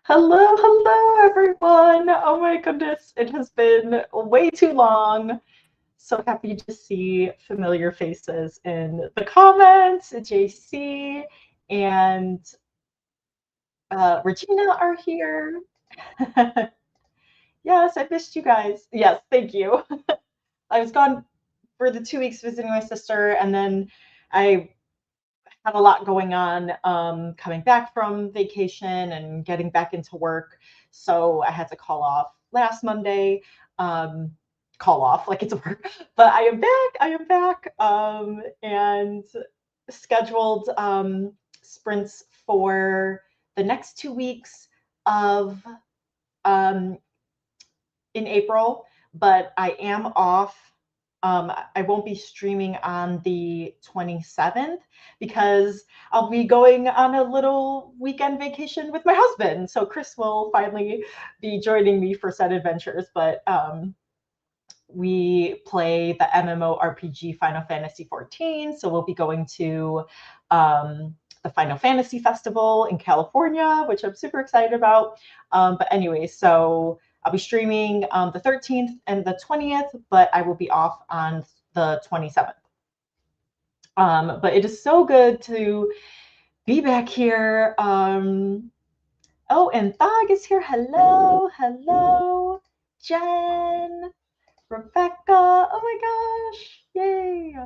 Hello, hello, everyone. Oh my goodness, it has been way too long. So happy to see familiar faces in the comments. JC and Regina are here. Yes, I missed you guys. Yes, thank you. I was gone for the 2 weeks visiting my sister, and then I had a lot going on coming back from vacation and getting back into work. So I had to call off last Monday. Um, call off like it's work, but I am back. I am back and scheduled sprints for the next 2 weeks of um, in April, but I am off. I won't be streaming on the 27th because I'll be going on a little weekend vacation with my husband. So Chris will finally be joining me for said adventures. But we play the MMORPG Final Fantasy 14. So we'll be going to the Final Fantasy Festival in California, which I'm super excited about. But anyway, so I'll be streaming the 13th and the 20th, but I will be off on the 27th. But it is so good to be back here. Oh, and Thog is here. Hello, hello, Jen, Rebecca. Oh my gosh, yay!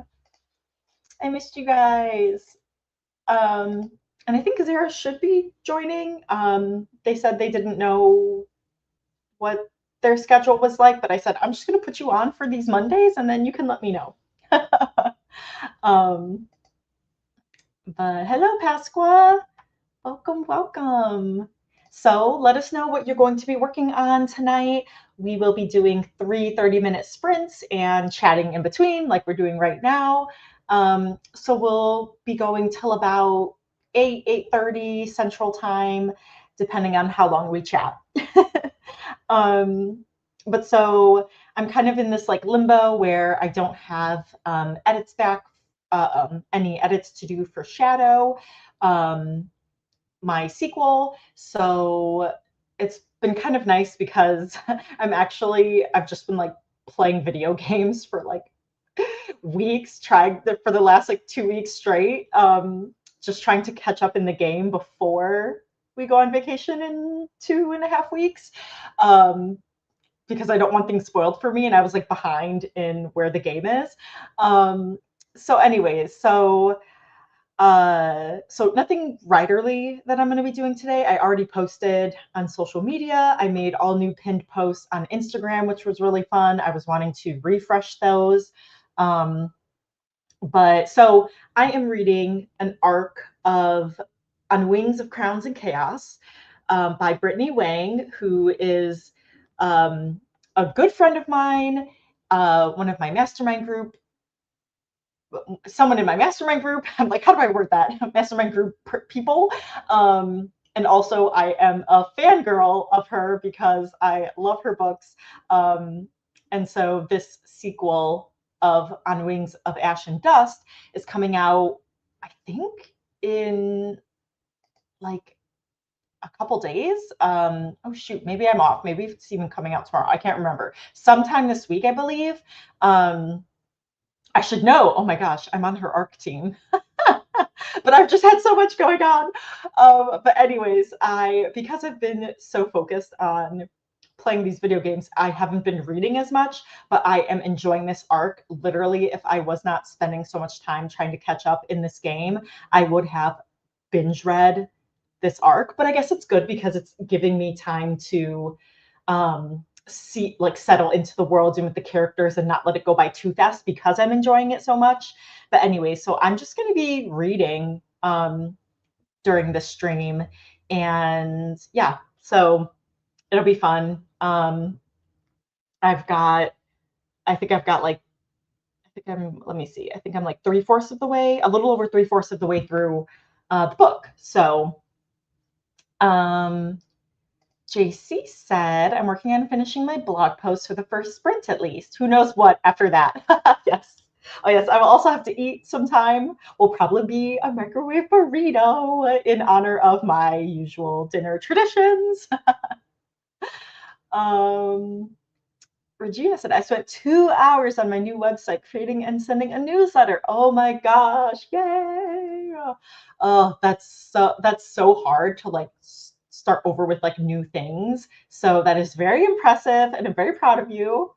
I missed you guys. And I think Zara should be joining. They said they didn't know what their schedule was like, but I said, I'm just going to put you on for these Mondays and then you can let me know. um, but hello, Pasqua. Welcome, welcome. So let us know what you're going to be working on tonight. We will be doing 30-minute sprints and chatting in between like we're doing right now. So we'll be going till about 8:30 Central Time, depending on how long we chat. But so I'm kind of in this like limbo where I don't have edits back, any edits to do for Shadow, my sequel. So it's been kind of nice because I've just been like playing video games for like weeks, for the last like 2 weeks straight, just trying to catch up in the game before we go on vacation in 2.5 weeks. Because I don't want things spoiled for me, and I was like behind in where the game is. So anyways, so nothing writerly that I'm going to be doing today. I already posted on social media. I made all new pinned posts on Instagram, which was really fun. I was wanting to refresh those. But so I am reading an arc of On Wings of Crowns and Chaos by Brittany Wang, who is a good friend of mine, one of my mastermind group, someone in my mastermind group. I'm like, how do I word that? Mastermind group people. And also, I am a fangirl of her because I love her books. And so this sequel of On Wings of Ash and Dust is coming out, I think, in like a couple days. Oh shoot, maybe I'm off. Maybe it's even coming out tomorrow. I can't remember. Sometime this week, I believe. I should know. Oh my gosh, I'm on her ARC team. But I've just had so much going on. But anyways, because I've been so focused on playing these video games, I haven't been reading as much, but I am enjoying this arc. Literally, if I was not spending so much time trying to catch up in this game, I would have binge read this arc. But I guess it's good because it's giving me time to settle into the world and with the characters and not let it go by too fast because I'm enjoying it so much. But anyway, so I'm just going to be reading during the stream, and yeah, so it'll be fun. I think I've got like, let me see, I think I'm like 3/4 of the way, a little over 3/4 of the way through the book. So JC said, I'm working on finishing my blog post for the first sprint at least. Who knows what after that? Yes. Oh yes, I will also have to eat sometime. Will probably be a microwave burrito in honor of my usual dinner traditions. um, Regina said, I spent 2 hours on my new website creating and sending a newsletter. Oh my gosh, yay! Oh, that's so hard to like start over with like new things. So that is very impressive, and I'm very proud of you.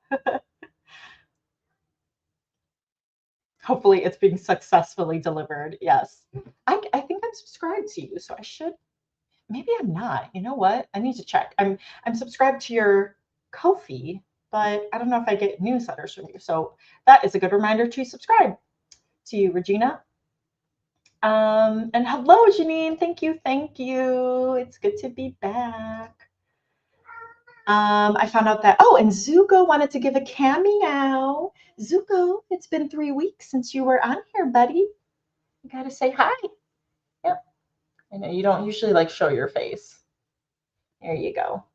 Hopefully it's being successfully delivered. Yes. I think I'm subscribed to you, so I should, maybe I'm not. You know what? I need to check. I'm subscribed to your Ko-fi, but I don't know if I get newsletters from you. So that is a good reminder to subscribe to you, Regina. And hello, Janine. Thank you, thank you. It's good to be back. I found out that, oh, and Zuko wanted to give a cameo. Zuko, it's been 3 weeks since you were on here, buddy. You gotta say hi. Yep. I know you don't usually like show your face. There you go.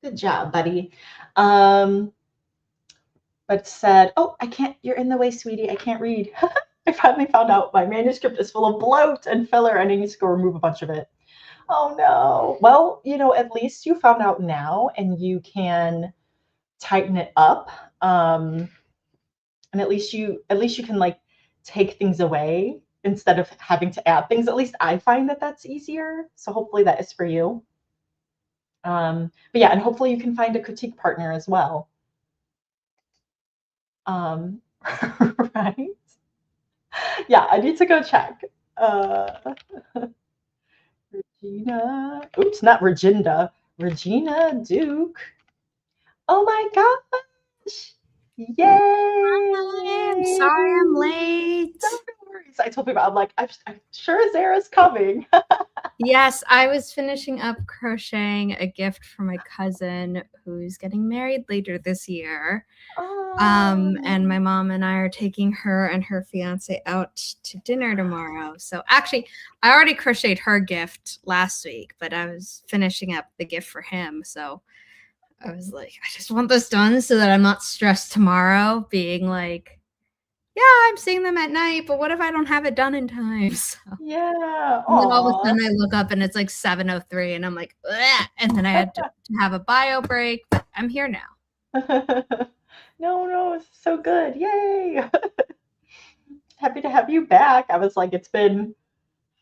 Good job, buddy. But said, oh, I can't, you're in the way, sweetie. I can't read. I finally found out my manuscript is full of bloat and filler and I need to go remove a bunch of it. Oh no. Well, at least you found out now and you can tighten it up. And at least you can like take things away instead of having to add things. At least I find that that's easier. So hopefully that is for you. But yeah, and hopefully you can find a critique partner as well. Right? Yeah, I need to go check. Regina, oops, not Reginda, Regina Duke. Oh my gosh! Yay! I'm sorry I'm late. No worries. I told people, I'm like, I'm sure Zara's coming. Yes, I was finishing up crocheting a gift for my cousin who's getting married later this year. And my mom and I are taking her and her fiance out to dinner tomorrow. So actually, I already crocheted her gift last week, but I was finishing up the gift for him. So I was like, I just want this done so that I'm not stressed tomorrow, being like, yeah, I'm seeing them at night, but what if I don't have it done in time? So, yeah. and then all of a sudden I look up and it's like 7:03 and I'm like, ugh! And then I had to have a bio break, but I'm here now. No, it's so good. Yay. Happy to have you back. I was like, it's been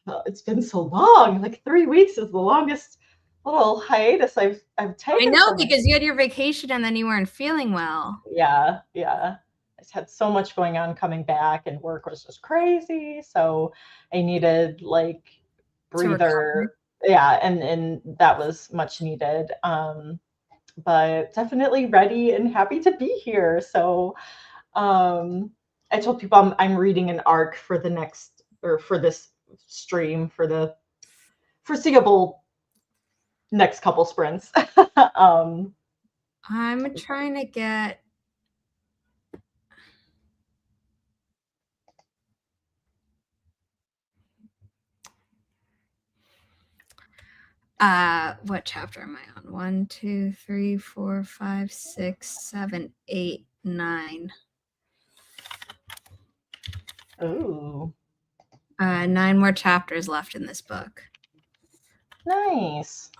so long. Like 3 weeks is the longest little hiatus I've taken. I know, because you had your vacation and then you weren't feeling well. Yeah. I just had so much going on coming back and work was just crazy. So I needed like breather. Yeah, and that was much needed. But definitely ready and happy to be here. So I told people I'm reading an arc for the next, or for this stream for the foreseeable next couple sprints. I'm trying to get what chapter am I on? 1, 2, 3, 4, 5, 6, 7, 8, 9. Ooh. 9 more chapters left in this book. Nice.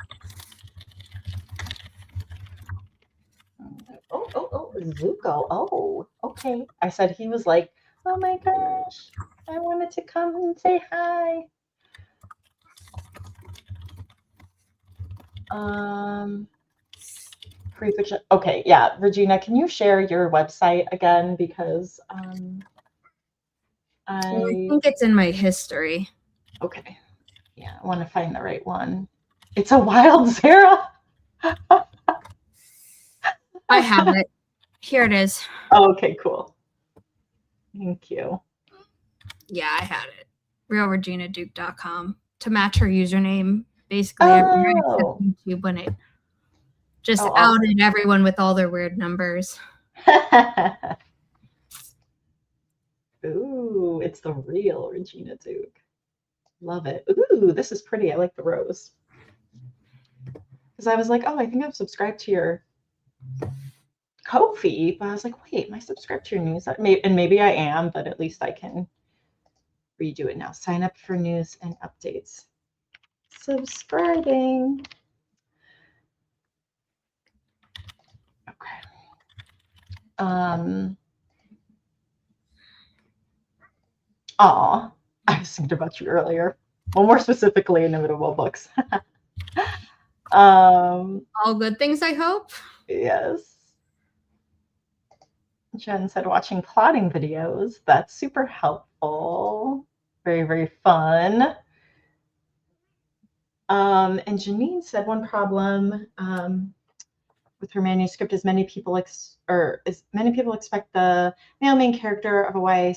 Oh, Zuko. Oh, okay. I said he was like, oh my gosh, I wanted to come and say hi. Free fiction. Okay, yeah. Regina, can you share your website again? Because I think it's in my history. Okay. Yeah, I want to find the right one. It's a wild Zara. I have it. Here it is. Oh, okay, cool. Thank you. Yeah, I had it. RealReginaDuke.com to match her username. Basically, everywhere except YouTube when it just outed everyone with all their weird numbers. Ooh, it's the real Regina Duke. Love it. Ooh, this is pretty. I like the rose. Because I was like, oh, I think I'm subscribed to your Ko-fi, but I was like, wait, am I subscribed to your newsletter? And maybe I am, but at least I can redo it now. Sign up for news and updates. Subscribing. Okay. I was thinking about you earlier. Well, more specifically, Inimitable books. All good things, I hope. Yes. Jen said watching plotting videos. That's super helpful. Very, very fun. And Janine said one problem with her manuscript is many people expect the male main character of a YA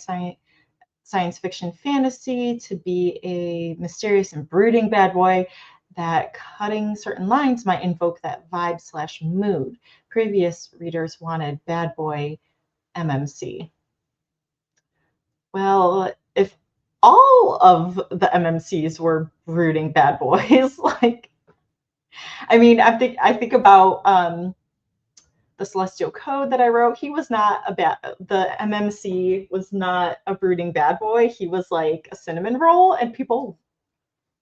science fiction fantasy to be a mysterious and brooding bad boy, that cutting certain lines might invoke that vibe/mood. Previous readers wanted bad boy MMC. Well, if all of the MMCs were brooding bad boys, like, I mean, I think about the Celestial Code that I wrote. He was not the MMC was not a brooding bad boy. He was like a cinnamon roll, and people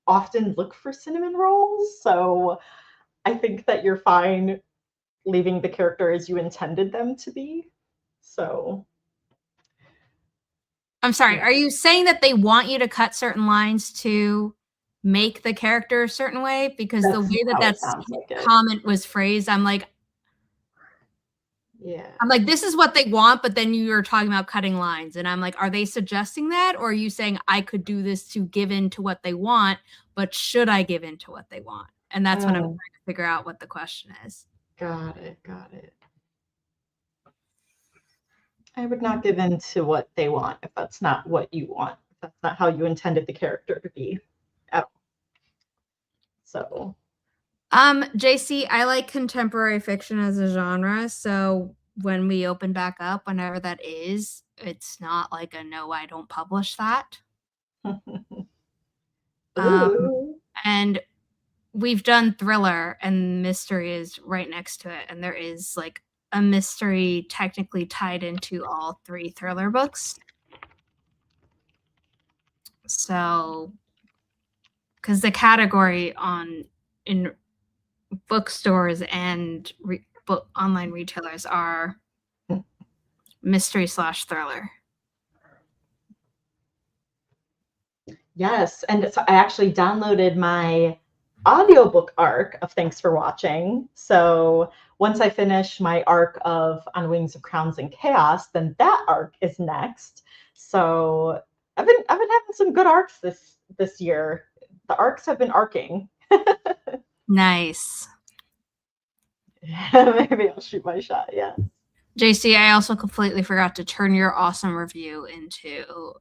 often look for cinnamon rolls. So I think that you're fine leaving the character as you intended them to be. So I'm sorry, are you saying that they want you to cut certain lines to make the character a certain way? Because the way that comment was phrased, I'm like, this is what they want, but then you're talking about cutting lines. And I'm like, are they suggesting that? Or are you saying I could do this to give in to what they want, but should I give in to what they want? And that's what I'm trying to figure out what the question is. Got it. I would not give in to what they want if that's not what you want. If that's not how you intended the character to be at all. So JC, I like contemporary fiction as a genre. So when we open back up, whenever that is, it's not like a no, I don't publish that. And we've done thriller, and mystery is right next to it. And there is like a mystery technically tied into all 3 thriller books. So, because the category in bookstores and online retailers are mystery/thriller. Yes, and so I actually downloaded my audiobook arc of Thanks for Watching. So once I finish my arc of On Wings of Crowns and Chaos, then that arc is next. So I've been having some good arcs this year. The arcs have been arcing. Nice. Maybe I'll shoot my shot. Yeah. JC, I also completely forgot to turn your awesome review into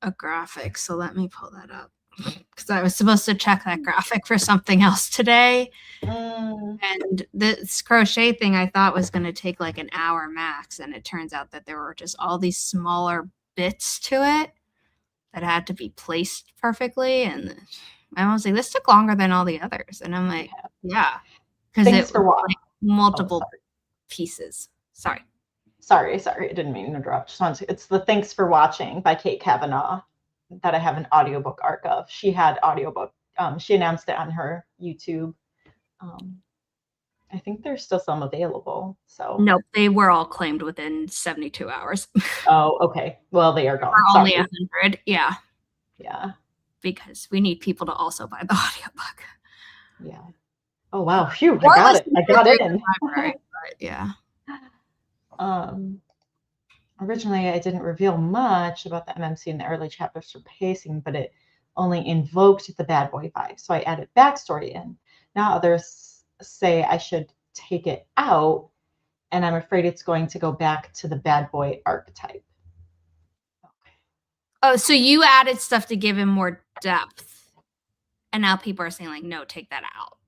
a graphic. So let me pull that up, because I was supposed to check that graphic for something else today. And this crochet thing I thought was going to take like an hour max. And it turns out that there were just all these smaller bits to it that had to be placed perfectly. And I was like, this took longer than all the others. And I'm like, yeah. Because it was like multiple pieces. Sorry. I didn't mean to interrupt. It's the Thanks for Watching by Kate Kavanaugh that I have an audiobook arc of. She had audiobook. She announced it on her YouTube. I think there's still some available. So nope, they were all claimed within 72 hours. Oh, okay. Well, they are gone. Only 100. Yeah. Yeah. Because we need people to also buy the audiobook. Yeah. Oh wow. Phew, I got it. I got it in. But yeah. Originally, I didn't reveal much about the MMC in the early chapters for pacing, but it only invoked the bad boy vibe. So I added backstory in. Now others say I should take it out, and I'm afraid it's going to go back to the bad boy archetype. Okay. Oh, so you added stuff to give him more depth, and now people are saying like, no, take that out.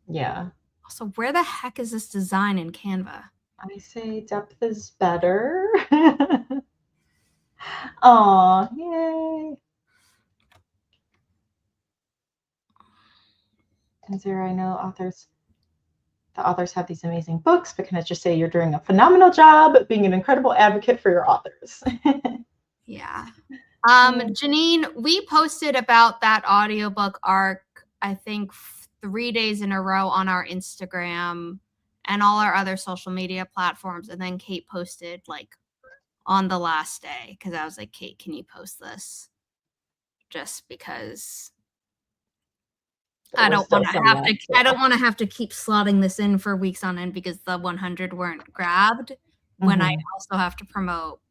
Yeah. So where the heck is this design in Canva? I say depth is better. Oh, yay. And Zara, I know the the authors have these amazing books, but can I just say you're doing a phenomenal job being an incredible advocate for your authors. Yeah. Janine, we posted about that audiobook arc, I think 3 days in a row on our Instagram and all our other social media platforms. And then Kate posted like on the last day, because I was like, Kate, can you post this? Just because I don't want to have to keep slotting this in for weeks on end because the 100 weren't grabbed. When I also have to promote,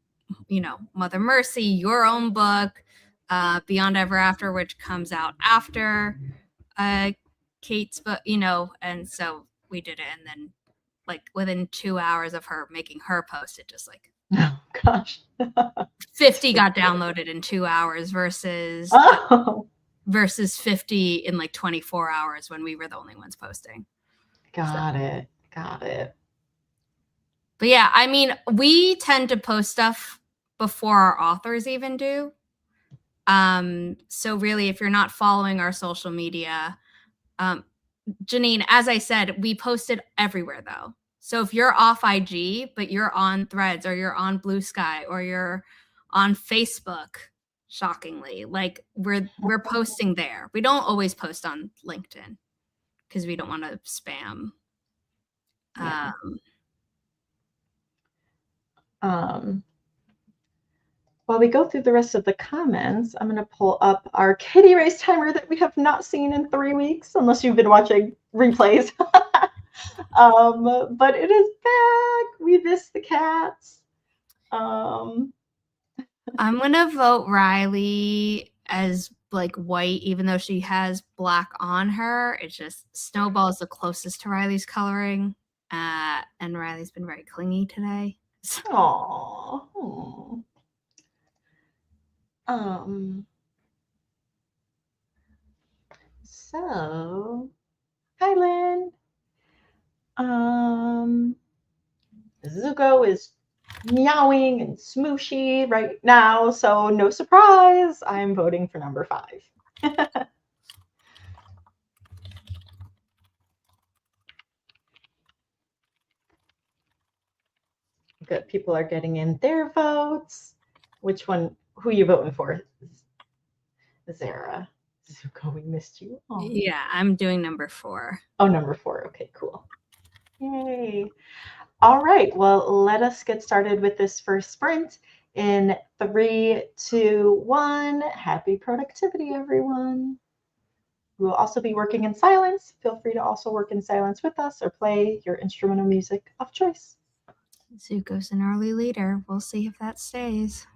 Mother Mercy, your own book, Beyond Ever After, which comes out after Kate's book, and so we did it. And then like within 2 hours of her making her post, it just like, oh gosh, 50 got downloaded in 2 hours versus 50 in like 24 hours when we were the only ones posting. Got it. But yeah, I mean, we tend to post stuff before our authors even do. So really, if you're not following our social media, Janine, as I said, we posted everywhere though. So if you're off IG, but you're on Threads or you're on Blue Sky or you're on Facebook, shockingly, like we're posting there. We don't always post on LinkedIn because we don't want to spam. Yeah. While we go through the rest of the comments, I'm going to pull up our kitty race timer that we have not seen in 3 weeks, unless you've been watching replays. But it is back. We missed the cats. I'm going to vote Riley as like white, even though she has black on her. It's just Snowball is the closest to Riley's coloring. And Riley's been very clingy today. Aww. So, hi, Lynn. Zuko is meowing and smooshy right now, so no surprise. I'm voting for number 5. Good. People are getting in their votes. Which one? Who are you voting for? Zara. Zuko, we missed you. Aww. Yeah, I'm doing number 4. Oh, number 4. Okay, cool. Yay. All right. Well, let us get started with this first sprint in 3, 2, 1. Happy productivity, everyone. We will also be working in silence. Feel free to also work in silence with us or play your instrumental music of choice. Zuko's an early leader. We'll see if that stays.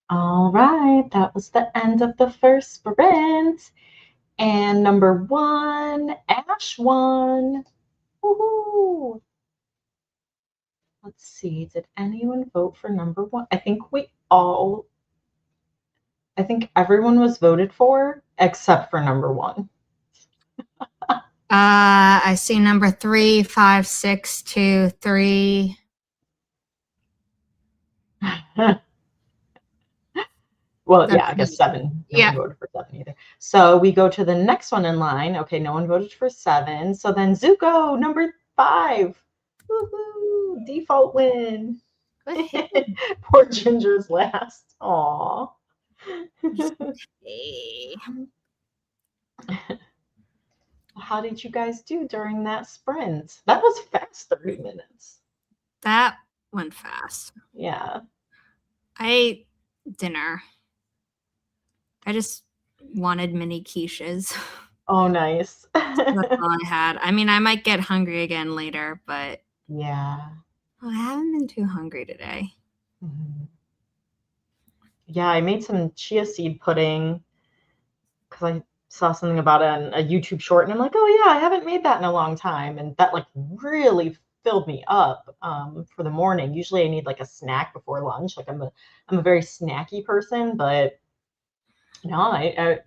All right, that was the end of the first sprint. And number 1, Ash won. Woohoo! Let's see, did anyone vote for number 1? I think everyone was voted for except for number 1. I see number 3, 5, 6, 2, 3. Well, yeah, I guess 7. No Yeah. one voted for 7 either. So we go to the next one in line. Okay, no one voted for 7. So then Zuko, number 5. Woohoo! Default win. Poor Ginger's last. Aw. Hey. How did you guys do during that sprint? That was fast, 30 minutes. That went fast. Yeah. I ate dinner. I just wanted mini quiches. Oh, nice. That's all I had. I mean, I might get hungry again later, but yeah. I haven't been too hungry today. Mm-hmm. Yeah, I made some chia seed pudding because I saw something about it on a YouTube short, and I'm like, oh yeah, I haven't made that in a long time, and that like really filled me up for the morning. Usually I need like a snack before lunch. Like I'm a very snacky person, but no, it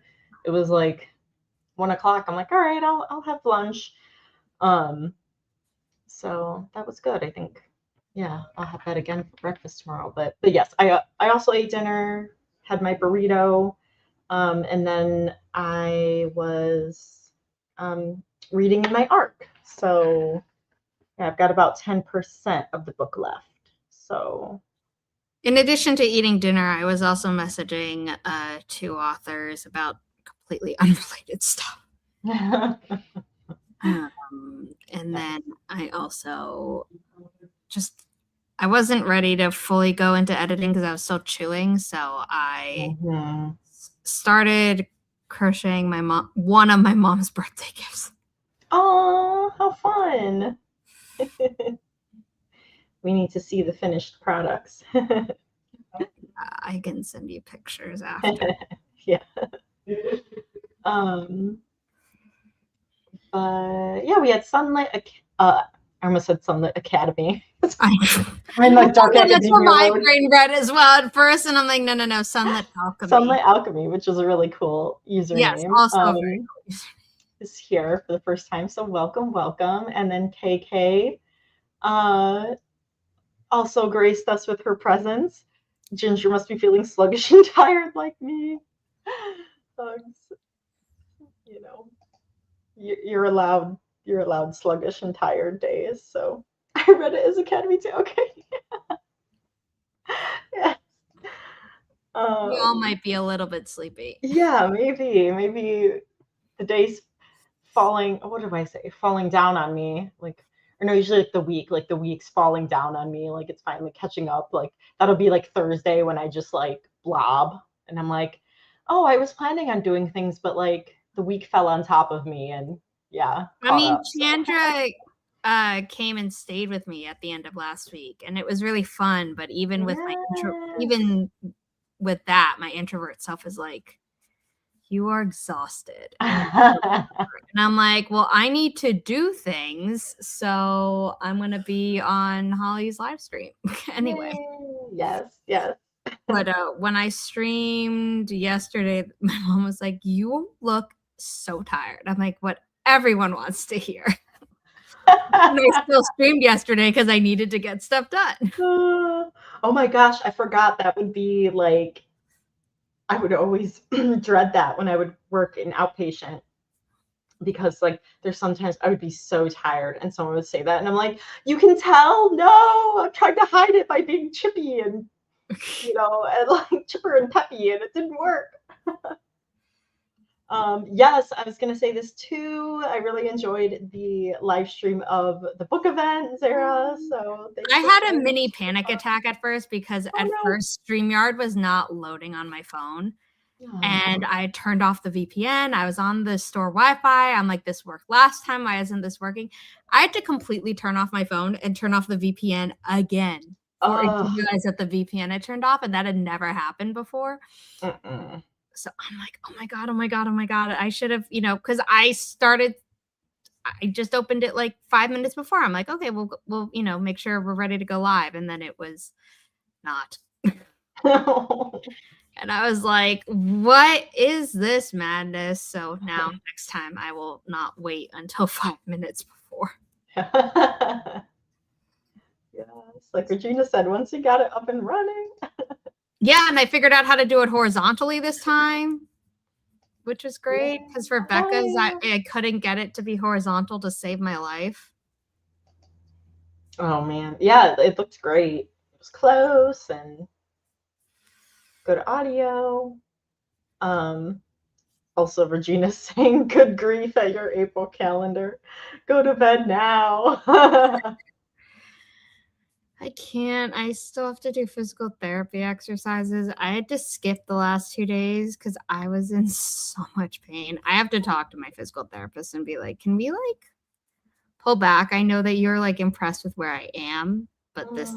was like 1 o'clock. I'm like, all right, I'll have lunch. So that was good. I think, yeah, I'll have that again for breakfast tomorrow. But yes, I also ate dinner, had my burrito, and then I was reading in my ARC. So yeah, I've got about 10% of the book left. So in addition to eating dinner, I was also messaging 2 authors about completely unrelated stuff. And then I also I wasn't ready to fully go into editing because I was still chewing. So I started crocheting one of my mom's birthday gifts. Oh, how fun. We need to see the finished products. I can send you pictures after. Yeah. Yeah, we had Sunlight. I almost said Sunlight Academy. I'm like Dark Academia. That's what my brain read as well at first, and I'm like, no, Sunlit Alchemy. Sunlight Alchemy, which is a really cool username. Yes, also very cool. Is here for the first time, so welcome. And then KK also graced us with her presence. Ginger must be feeling sluggish and tired like me. You know, you're allowed sluggish and tired days. So I read it as Academy too. Okay. Yes. We all might be a little bit sleepy. Yeah, maybe the day's falling. What do I say? Falling down on me, like. Or no, usually like the week's falling down on me, like it's finally catching up. Like that'll be like Thursday when I just like blob and I'm like, oh, I was planning on doing things, but like the week fell on top of me and yeah. I mean, Chandra came and stayed with me at the end of last week and it was really fun. But even with with that, my introvert self is like, you are exhausted. And I'm like, well, I need to do things. So I'm going to be on Holly's live stream anyway. Yes. But when I streamed yesterday, my mom was like, you look so tired. I'm like, what everyone wants to hear. And I still streamed yesterday because I needed to get stuff done. Oh my gosh, I forgot that would be like, I would always dread that when I would work in outpatient because like there's sometimes I would be so tired and someone would say that and I'm like, you can tell? No, I'm trying to hide it by being chippy and and like chipper and peppy and it didn't work. Yes, I was going to say this too. I really enjoyed the live stream of the book event, Zara. So I had a mini panic attack at first because first StreamYard was not loading on my phone. And I turned off the VPN. I was on the store Wi-Fi. I'm like, this worked last time. Why isn't this working? I had to completely turn off my phone and turn off the VPN again for it to realize that the VPN had turned off, and that had never happened before. Mm-mm. So I'm like, oh my God, oh my God, oh my God. I should have, because I just opened it like 5 minutes before. I'm like, okay, we'll make sure we're ready to go live. And then it was not. And I was like, what is this madness? So now next time I will not wait until 5 minutes before. Yes, like Regina said, once you got it up and running. Yeah, and I figured out how to do it horizontally this time, which is great because for Becca's, I couldn't get it to be horizontal to save my life. Oh man, yeah, it looked great. It was close and good audio. Also, Regina's saying, "Good grief at your April calendar. Go to bed now." I can't. I still have to do physical therapy exercises. I had to skip the last 2 days because I was in so much pain. I have to talk to my physical therapist and be like, can we pull back? I know that you're impressed with where I am, but this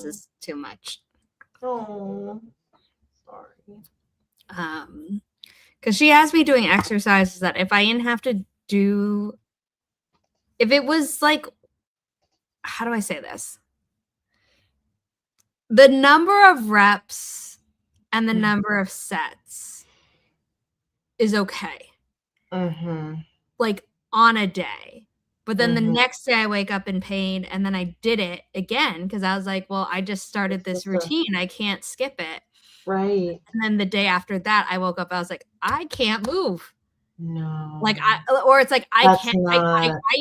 is too much. Oh, sorry. Because she has me doing exercises that if I didn't have to do, if it was how do I say this? The number of reps and the number of sets is okay. Mm-hmm. On a day. But then the next day I wake up in pain and then I did it again because I was like, well, I just started this routine. I can't skip it. Right. And then the day after that, I woke up, I was like, I can't move. No. I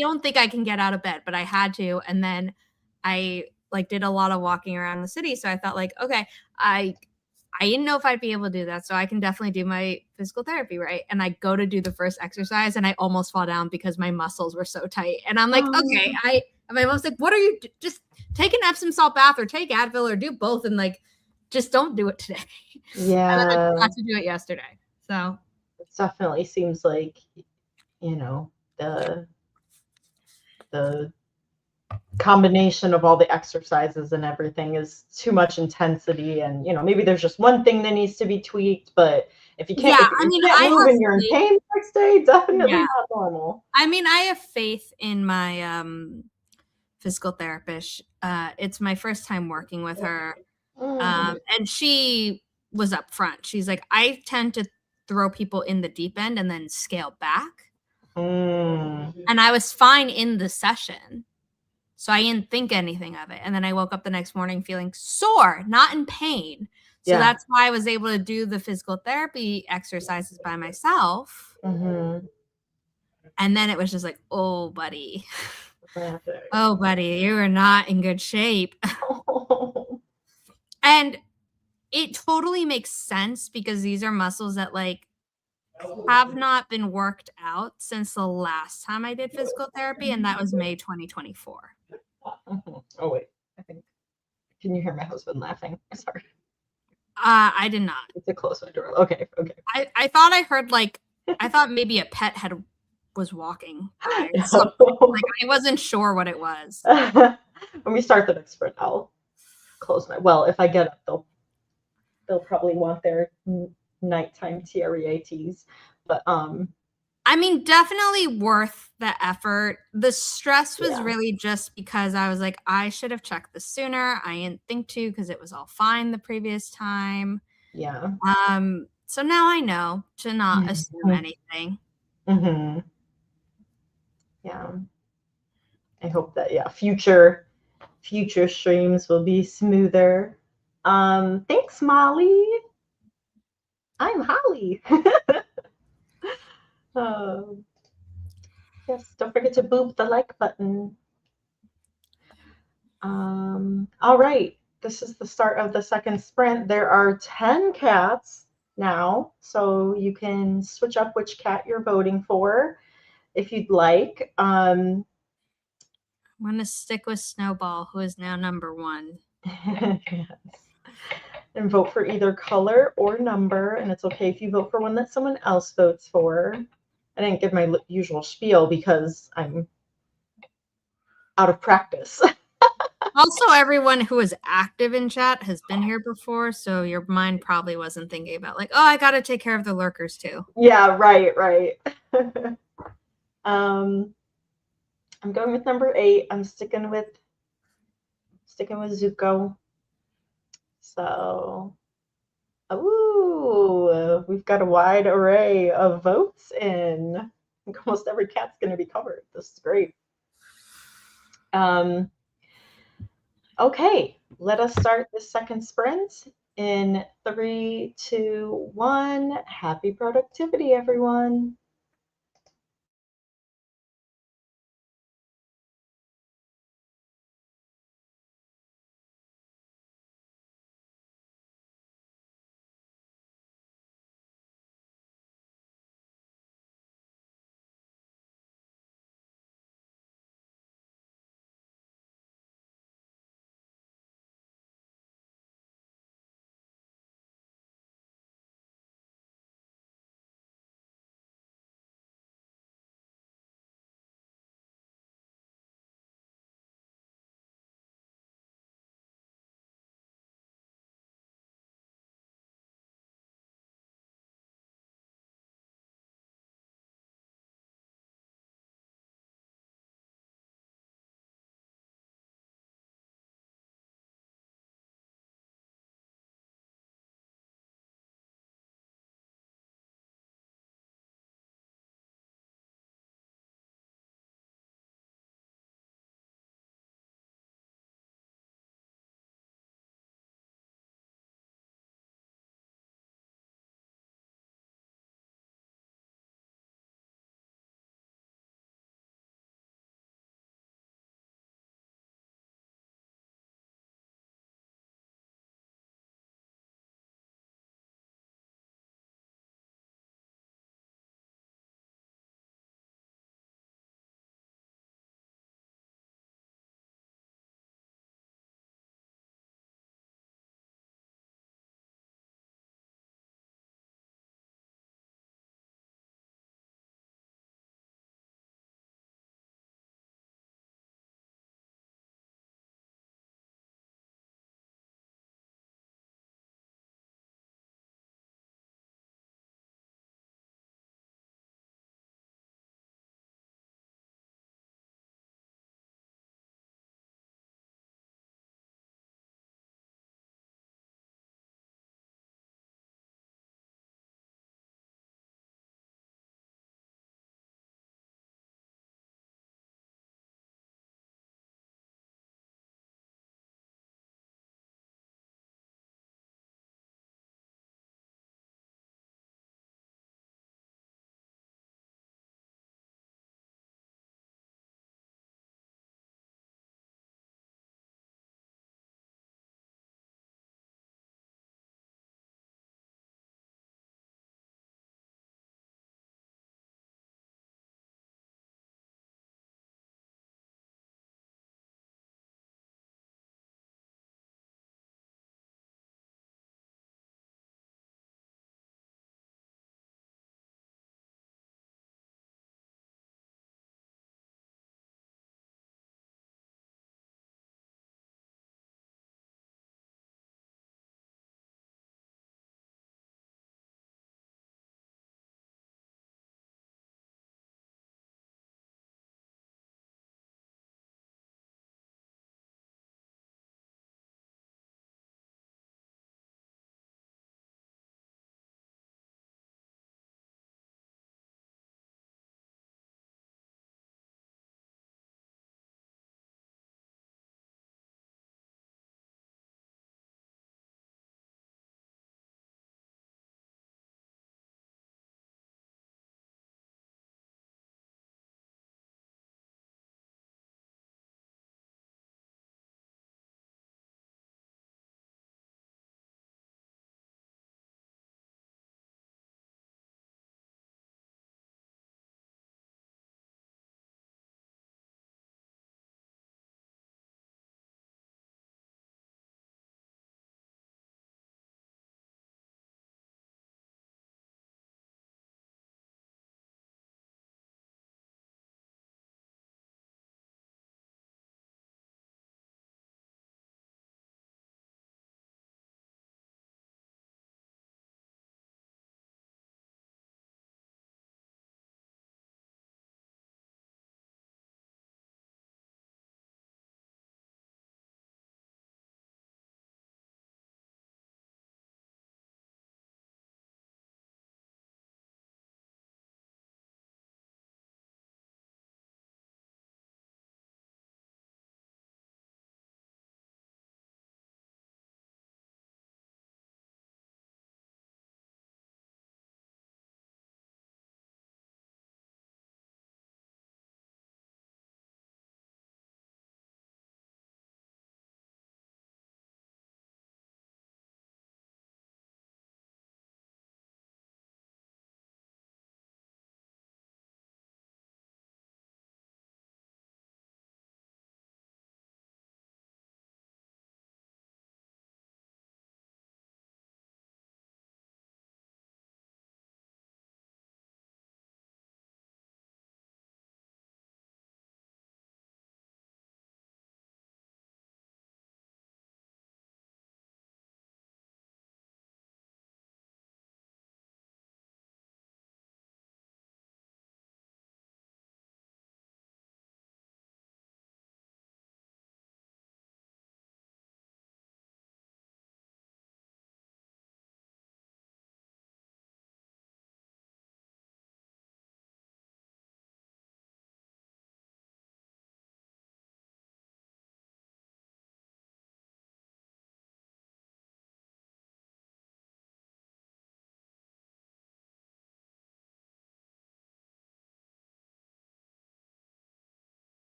don't think I can get out of bed, but I had to. And then I did a lot of walking around the city. So I thought okay, I didn't know if I'd be able to do that. So I can definitely do my physical therapy, right? And I go to do the first exercise and I almost fall down because my muscles were so tight. And I'm like, okay, and my mom's like, what are you, just take an Epsom salt bath or take Advil or do both. And just don't do it today. Yeah. And then I forgot to do it yesterday. So it definitely seems like, the combination of all the exercises and everything is too much intensity, and maybe there's just one thing that needs to be tweaked, but if you can't, move and you're in pain the next day, definitely not normal. I mean, I have faith in my physical therapist. It's my first time working with her, and she was upfront. She's like, I tend to throw people in the deep end and then scale back. And I was fine in the session. So I didn't think anything of it. And then I woke up the next morning feeling sore, not in pain. So that's why I was able to do the physical therapy exercises by myself. Mm-hmm. And then it was just like, oh, buddy. Oh, buddy, you are not in good shape. And it totally makes sense because these are muscles that have not been worked out since the last time I did physical therapy, and that was May 2024. Oh wait, can you hear my husband laughing? Sorry. I did not. It's a close door. Okay. I thought I heard I thought maybe a pet was walking by. No. I wasn't sure what it was. When we start the next sprint, I'll close if I get up, they'll probably want their nighttime TREATs, but I mean, definitely worth the effort. The stress was really just because I was like, I should have checked this sooner. I didn't think to because it was all fine the previous time. Yeah. So now I know to not assume anything. Mm-hmm. Yeah. I hope that future streams will be smoother. Thanks, Molly. I'm Holly. Yes, don't forget to boop the like button. All right, this is the start of the second sprint. There are 10 cats now, so you can switch up which cat you're voting for if you'd like. I'm going to stick with Snowball, who is now number 1. Yes. And vote for either color or number, and it's okay if you vote for one that someone else votes for. I didn't give my usual spiel because I'm out of practice. Also, everyone who is active in chat has been here before, so your mind probably wasn't thinking about like, oh, I got to take care of the lurkers too. Yeah, right. I'm going with number 8. I'm sticking with Zuko. So, ooh, we've got a wide array of votes in. I think almost every cat's going to be covered. This is great. Okay, let us start the second sprint in 3, 2, 1. Happy productivity, everyone.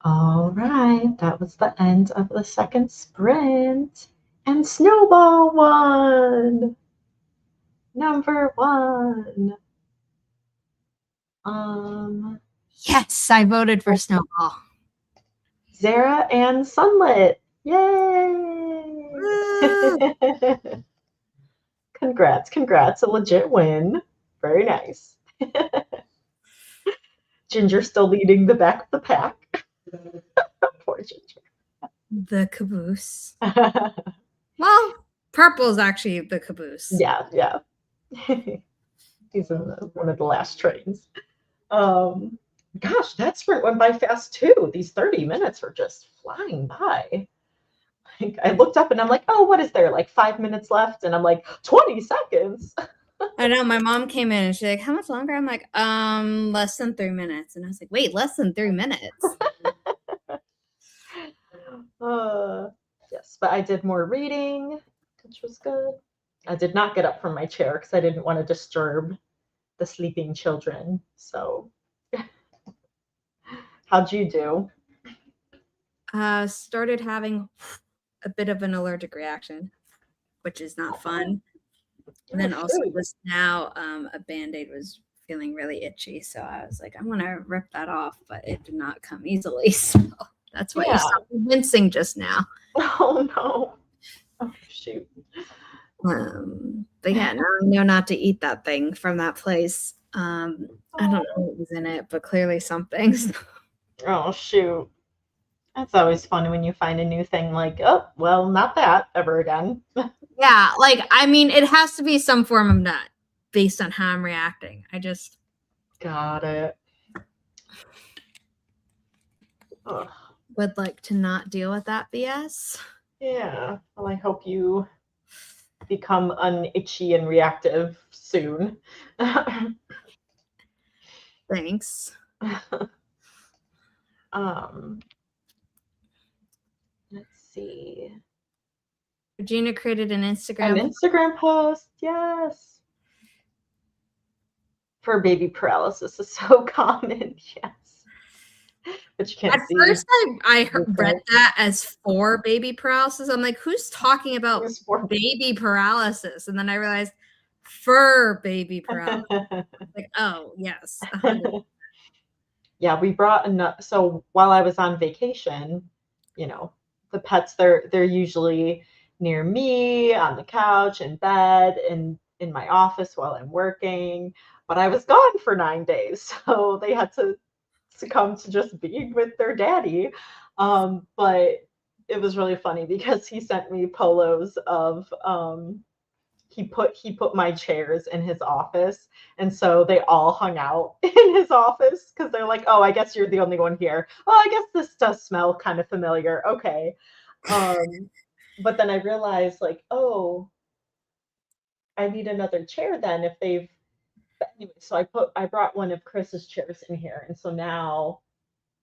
All right, that was the end of the second sprint. And Snowball won. Number one. Yes, I voted for Snowball. Zara and Sunlit. Yay! Congrats. A legit win. Very nice. Ginger still leading the back of the pack. Poor Ginger. The caboose. Well, purple's actually the caboose. Yeah. He's in one of the last trains. Gosh, that sprint went by fast too. These 30 minutes are just flying by. Like, I looked up and I'm like, oh, what is there? Like 5 minutes left? And I'm like, 20 seconds. I know. My mom came in and she's like, how much longer? I'm like, less than 3 minutes. And I was like, wait, less than 3 minutes? Yes, but I did more reading, which was good. I did not get up from my chair because I didn't want to disturb the sleeping children. So, how'd you do? Started having a bit of an allergic reaction, which is not fun. And then also was now a Band-Aid was feeling really itchy. So I was like, I'm going to rip that off, but it did not come easily. So that's why you stopped wincing just now. Oh, no. Oh, shoot. But yeah, now I know not to eat that thing from that place. I don't know what was in it, but clearly something. Oh, shoot. That's always fun when you find a new thing like, oh, well, not that ever again. Yeah, like, I mean, it has to be some form of nut based on how I'm reacting. I just... Got it. Ugh. Would like to not deal with that BS. Yeah, well, I hope you become unitchy and reactive soon. Thanks. Let's see. Regina created an Instagram post, yes. For baby paralysis is so common, yes. But you can't see. At first, I read that as for baby paralysis. I'm like, who's talking about baby paralysis? And then I realized for baby paralysis. Like, oh, yes. Yeah, we brought so while I was on vacation, you know, the pets, they're usually near me on the couch, in bed, and in my office while I'm working. But I was gone for 9 days, so they had to succumb to just being with their daddy. But it was really funny because he sent me polos of he put my chairs in his office, and so they all hung out in his office because they're like, oh, I guess you're the only one here. Oh, I guess this does smell kind of familiar. Okay. But then I realized, like, oh, I need another chair then if they've anyway, so I brought one of Chris's chairs in here, and so now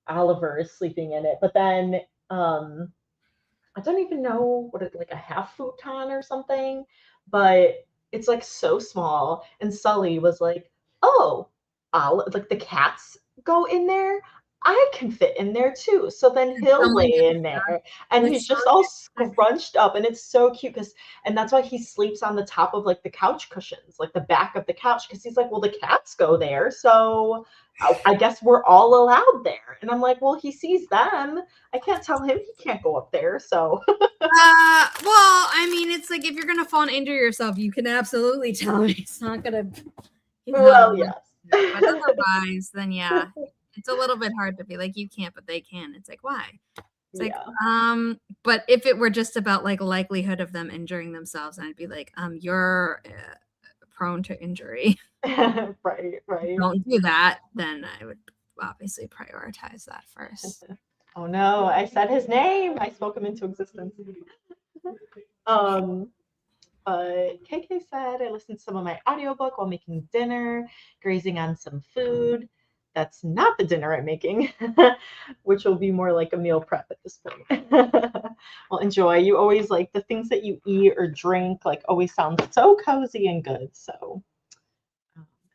Oliver is sleeping in it. But then I don't even know what it's like, a half futon or something, but it's like so small. And Sully was like, "Oh, like the cats go in there. I can fit in there too." So then he'll lay in there, and he's just all scrunched up, and it's so cute and that's why he sleeps on the top of like the couch cushions, like the back of the couch, because he's like, "Well, the cats go there, so I guess we're all allowed there." And I'm like, "Well, he sees them. I can't tell him he can't go up there." So, well, I mean, it's like if you're gonna fall and injure yourself, you can absolutely tell him he's not gonna. Well, yes. But otherwise, then yeah, it's a little bit hard to be like, you can't, but they can. It's like, why? It's like, but if it were just about like likelihood of them injuring themselves, I'd be like, you're prone to injury. Right. Don't do that. Then I would obviously prioritize that first. Oh no, I said his name. I spoke him into existence. KK said, I listened to some of my audiobook while making dinner, grazing on some food. That's not the dinner I'm making, which will be more like a meal prep at this point. Well, enjoy. You always like the things that you eat or drink, like always sound so cozy and good. So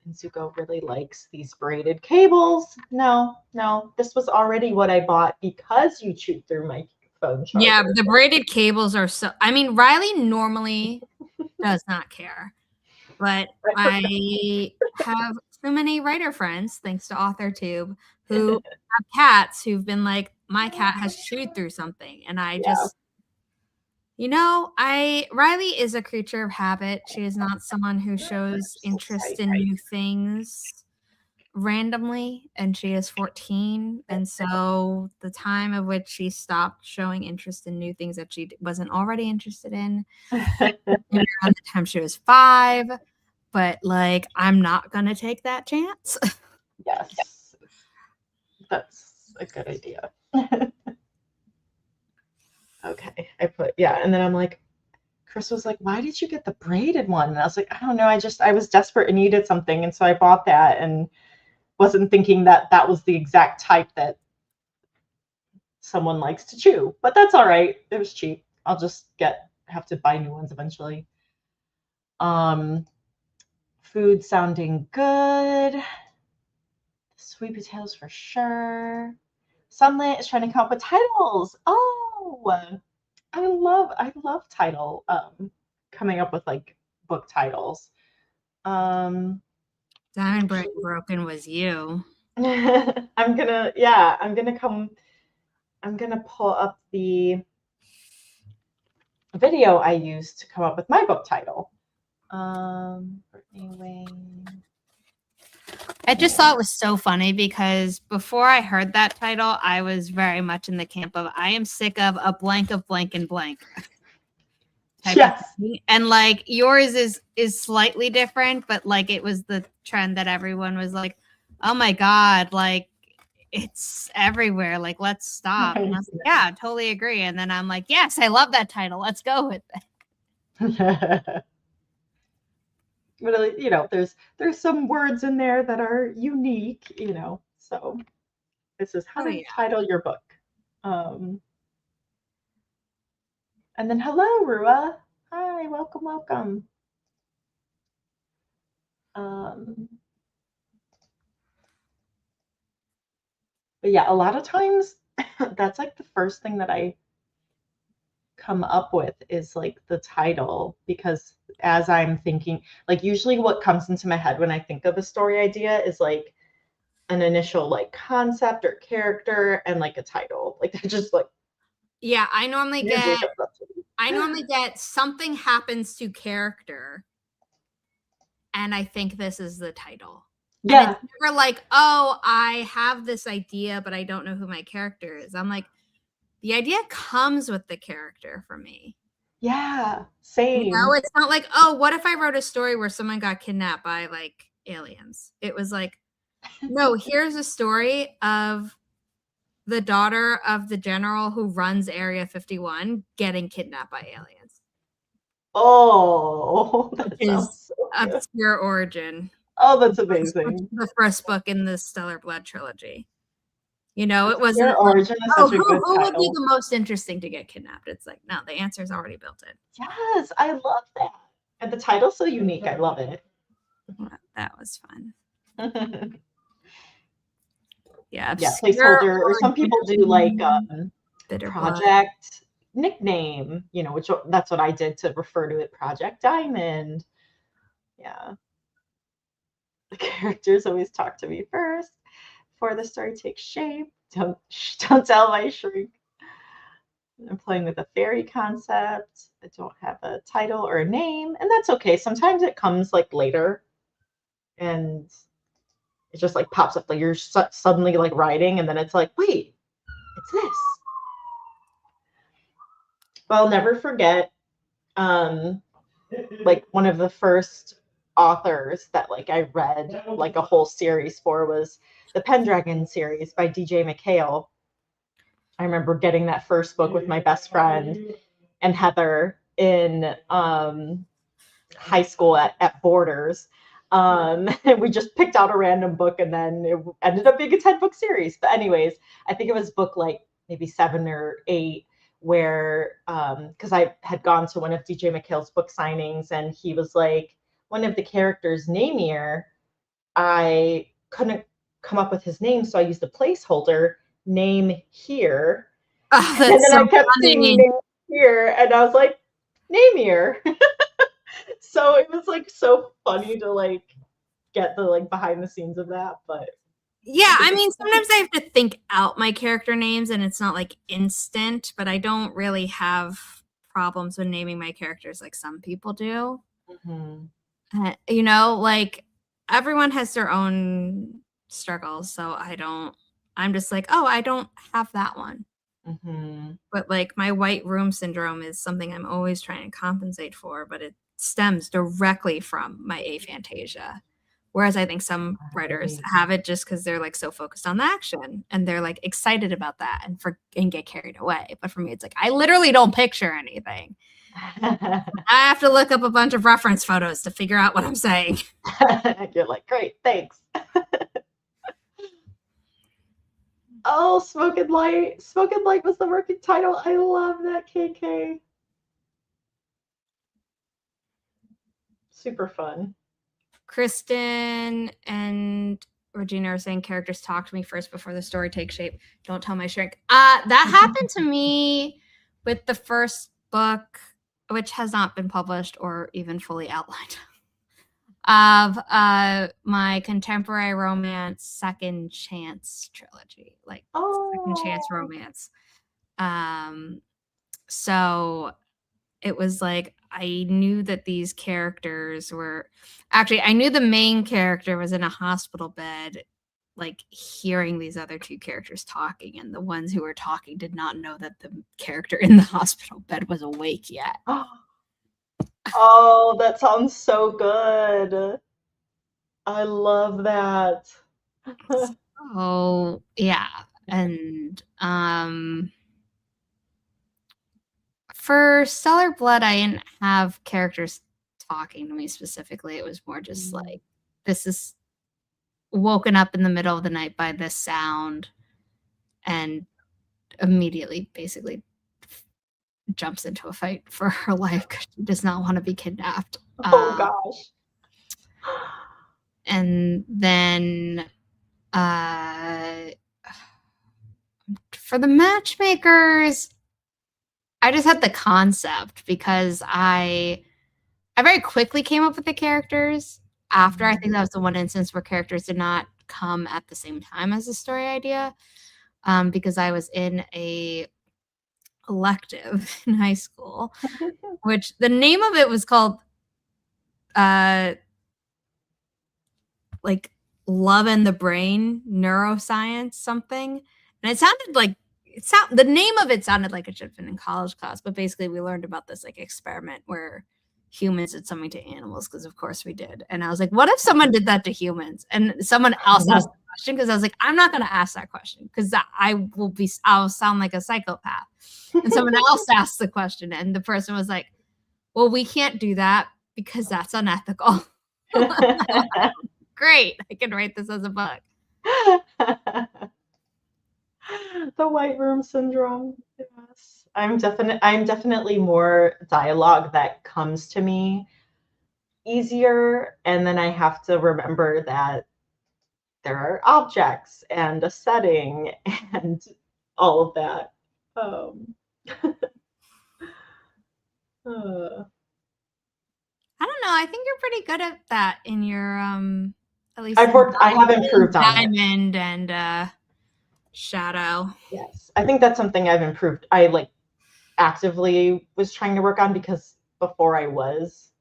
And Zuko really likes these braided cables. No, this was already what I bought because you chewed through my phone charger. Yeah, the braided cables are so. I mean, Riley normally does not care, but I have too many writer friends, thanks to AuthorTube, who have cats who've been like, my cat has chewed through something, and I just. Riley is a creature of habit. She is not someone who shows interest in new things randomly, and she is 14. And so the time of which she stopped showing interest in new things that she wasn't already interested in, around the time she was 5. But like, I'm not going to take that chance. Yes. That's a good idea. Okay, and then I'm like, Chris was like, why did you get the braided one? And I was like, I don't know, I was desperate and needed something, and so I bought that, and wasn't thinking that that was the exact type that someone likes to chew, but that's all right. It was cheap. I'll just have to buy new ones eventually. Food sounding good. Sweet potatoes for sure. Sunlit is trying to come up with titles. Oh, I love title, coming up with like book titles. Diamond Broken was you. I'm gonna pull up the video I used to come up with my book title. Brittany Wayne. I just thought it was so funny because before I heard that title, I was very much in the camp of I am sick of a blank of blank and blank. Yes. And like yours is slightly different, but like it was the trend that everyone was like, oh my God, like it's everywhere. Like, let's stop. And I was like, yeah, totally agree. And then I'm like, yes, I love that title. Let's go with it. But you know, there's some words in there that are unique, you know. So this is how to title your book. And then hello, Rua. Hi, welcome. But yeah, a lot of times that's like the first thing that I come up with is like the title, because as I'm thinking, like usually what comes into my head when I think of a story idea is like an initial like concept or character and like a title. Like they're just like, yeah, I normally get something happens to character and I think this is the title. Yeah. And it's never like, oh, I have this idea, but I don't know who my character is. I'm like, the idea comes with the character for me. Yeah, same. You know, it's not like, oh, what if I wrote a story where someone got kidnapped by like aliens? It was like, no, here's a story of the daughter of the general who runs Area 51 getting kidnapped by aliens. Oh, that sounds so good. Obscure origin. Oh, that's amazing. The first book in the Stellar Blood trilogy. You know, it wasn't Your origin is such a good who would be the most interesting to get kidnapped? It's like, no, the answer is already built in. Yes, I love that. And the title's so unique. I love it. That was fun. Yeah, placeholder, or some people do like project nickname, you know, which that's what I did to refer to it, Project Diamond. Yeah. The characters always talk to me first before the story takes shape. Don't tell my shrink. I'm playing with a fairy concept. I don't have a title or a name, and that's okay. Sometimes it comes like later, and it just like pops up, like you're suddenly like writing, and then it's like, wait, it's this. But I'll never forget, like one of the first authors that like I read like a whole series for was the Pendragon series by DJ McHale. I remember getting that first book with my best friend and Heather in high school at Borders. And we just picked out a random book, and then it ended up being a 10-book series. But anyways, I think it was book like maybe 7 or 8, where because I had gone to one of DJ McHale's book signings, and he was like, one of the characters, Namir, I couldn't come up with his name, so I used a placeholder, name here. Oh, And then so I kept funny. seeing name here, and I was like, name here. So it was like so funny to like get the like behind the scenes of that, but yeah, I mean, sometimes I have to think out my character names and it's not like instant, but I don't really have problems with naming my characters like some people do. You know, like everyone has their own struggles, so I'm just like, oh, I don't have that one. But like my white room syndrome is something I'm always trying to compensate for, but it stems directly from my aphantasia. Whereas I think some writers have it just because they're like so focused on the action and they're like excited about that and get carried away. But for me, it's like I literally don't picture anything. I have to look up a bunch of reference photos to figure out what I'm saying. You're like, great, thanks. Oh, Smoke and Light. Smoke and Light was the working title. I love that, KK. Super fun. Kristen and Regina are saying characters talk to me first before the story takes shape. Don't tell my shrink. That happened to me with the first book, which has not been published or even fully outlined, of my contemporary romance second chance trilogy, like second chance romance. So it was like I knew that these characters were actually I knew the main character was in a hospital bed, like hearing these other two characters talking, and the ones who were talking did not know that the character in the hospital bed was awake yet. Oh, that sounds so good. I love that. Oh, yeah. And for Stellar Blood, I didn't have characters talking to me specifically. It was more just like, this is woken up in the middle of the night by this sound and immediately basically jumps into a fight for her life because she does not want to be kidnapped. Oh, gosh. And then for the matchmakers, I just had the concept because I very quickly came up with the characters after. I think that was the one instance where characters did not come at the same time as the story idea, because I was in a elective in high school, which the name of it was called like Love and the Brain, Neuroscience something. And it sounded like the name of it sounded like it should have been in college class, but basically we learned about this like experiment where humans did something to animals, because of course we did. And I was like, what if someone did that to humans? And someone else asked the question, because I was like, I'm not going to ask that question because I'll sound like a psychopath. And someone else asked the question, and the person was like, well, we can't do that because that's unethical. Great, I can write this as a book. The white room syndrome. Yes. I'm definitely more dialogue that comes to me easier, and then I have to remember that there are objects and a setting and all of that. I don't know. I think you're pretty good at that in your at least I have improved on Diamond and Shadow. Yes. I think that's something I've improved. I like actively was trying to work on because before I was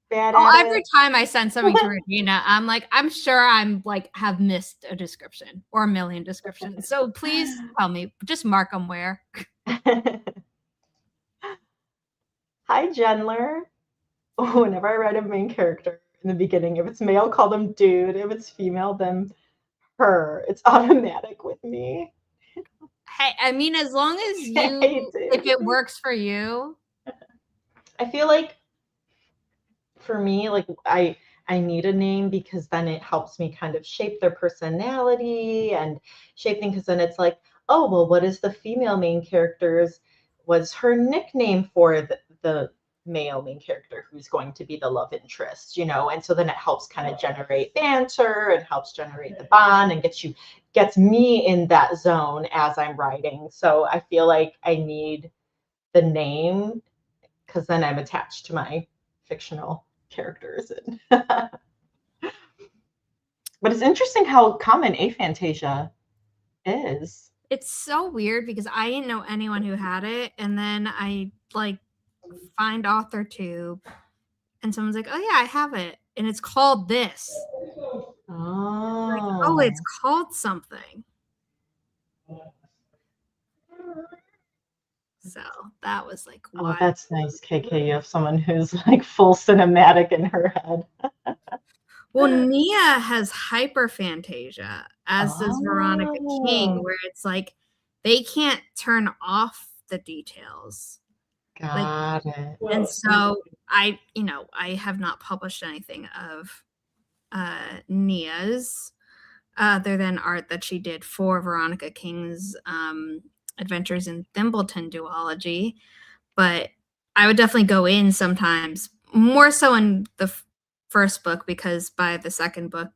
bad at every time I send something to Regina, I'm like, I'm sure I'm like have missed a description or a million descriptions. So please tell me, just mark them where. Hi, Gendler. Whenever I write a main character in the beginning, if it's male, call them dude. If it's female, then her. It's automatic with me. Hey, I mean, as long as if it works for you. I feel like for me, like I need a name because then it helps me kind of shape their personality and shape things. Because then it's like, oh, well, what is the female main character's? Was her nickname for the male main character who's going to be the love interest, and so then it helps kind of generate banter and helps generate the bond and gets me in that zone as I'm writing. So I feel like I need the name because then I'm attached to my fictional characters. But it's interesting how common aphantasia is. It's so weird because I didn't know anyone who had it, and then I find AuthorTube, and someone's like, "Oh yeah, I have it, and it's called this." Oh, it's called something. So that was wild. Oh, that's nice, KK. You have someone who's full cinematic in her head. Well, Nia has hyperphantasia, as does Veronica King, where it's they can't turn off the details. Got it. And so I have not published anything of Nia's other than art that she did for Veronica King's Adventures in Thimbleton duology. But I would definitely go in sometimes, more so in the first book, because by the second book,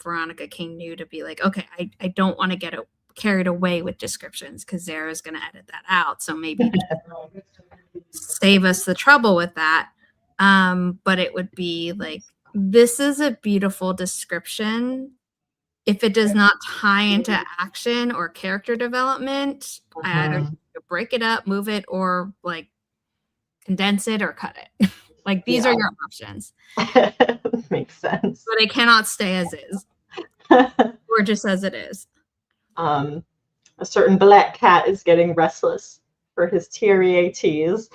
Veronica King knew to be okay, I don't want to get carried away with descriptions because Zara's going to edit that out. So maybe save us the trouble with that. But it would be this is a beautiful description. If it does not tie into action or character development, I either break it up, move it, or condense it or cut it. These are your options. Makes sense. But it cannot stay as is. Or just as it is. A certain black cat is getting restless for his TREATs.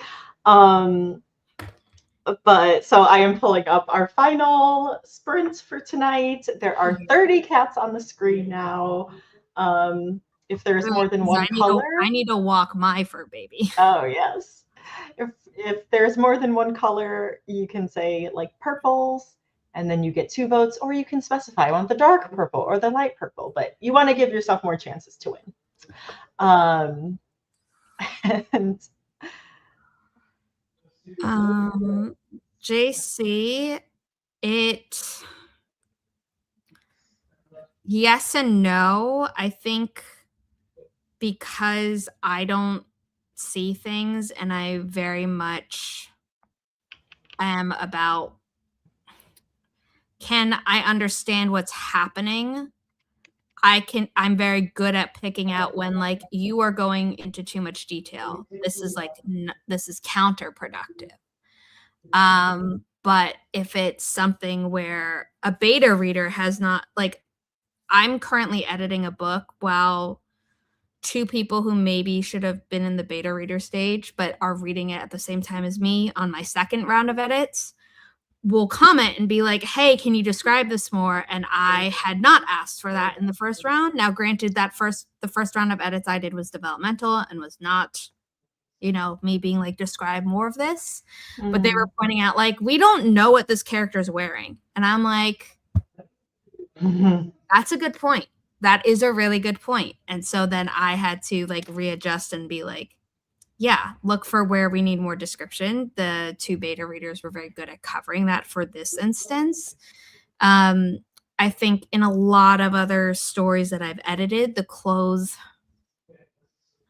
But so I am pulling up our final sprint for tonight. There are 30 cats on the screen now. If there's more than one color. I need to walk my fur baby. Oh, yes. If there's more than one color, you can say purples, and then you get 2 votes, or you can specify I want the dark purple or the light purple, but you want to give yourself more chances to win. And JC, yes and no. I think because I don't see things and I very much am about, can I understand what's happening? I'm very good at picking out when you are going into too much detail. This is this is counterproductive. But if it's something where a beta reader has not, I'm currently editing a book while 2 people who maybe should have been in the beta reader stage but are reading it at the same time as me on my second round of edits will comment and be like, hey, can you describe this more? And I had not asked for that in the first round. Now, granted, the first round of edits I did was developmental and was not, me being describe more of this. But they were pointing out, we don't know what this character is wearing. And I'm like, that's a good point. That is a really good point. And so then I had to readjust and be yeah, look for where we need more description. The 2 beta readers were very good at covering that for this instance. I think in a lot of other stories that I've edited, the clothes, I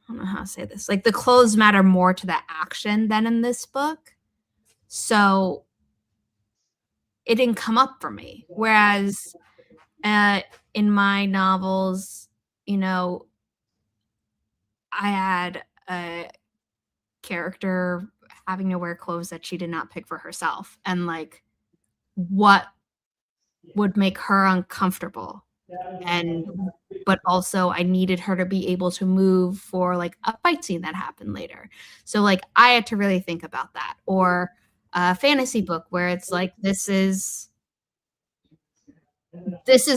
don't know how to say this, the clothes matter more to the action than in this book. So it didn't come up for me. Whereas in my novels, I had a character having to wear clothes that she did not pick for herself, and what would make her uncomfortable, but also I needed her to be able to move for a fight scene that happened later. So I had to really think about that. Or a fantasy book where it's this is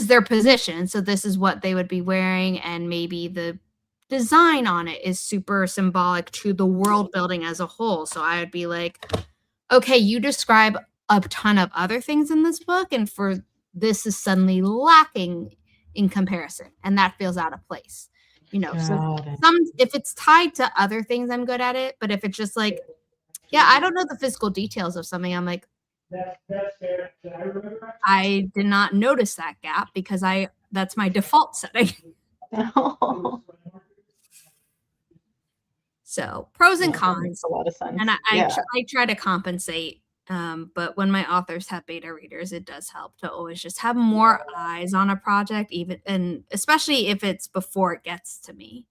their position, so this is what they would be wearing, and maybe the design on it is super symbolic to the world building as a whole. So I would be okay, you describe a ton of other things in this book, and for this is suddenly lacking in comparison, and that feels out of place. So if it's tied to other things, I'm good at it. But if it's just Yeah, I don't know the physical details of something. I'm like, I did not notice that gap because that's my default setting. So pros and cons. Makes a lot of sense. And Yeah. I try to compensate. But when my authors have beta readers, it does help to always just have more eyes on a project, and especially if it's before it gets to me,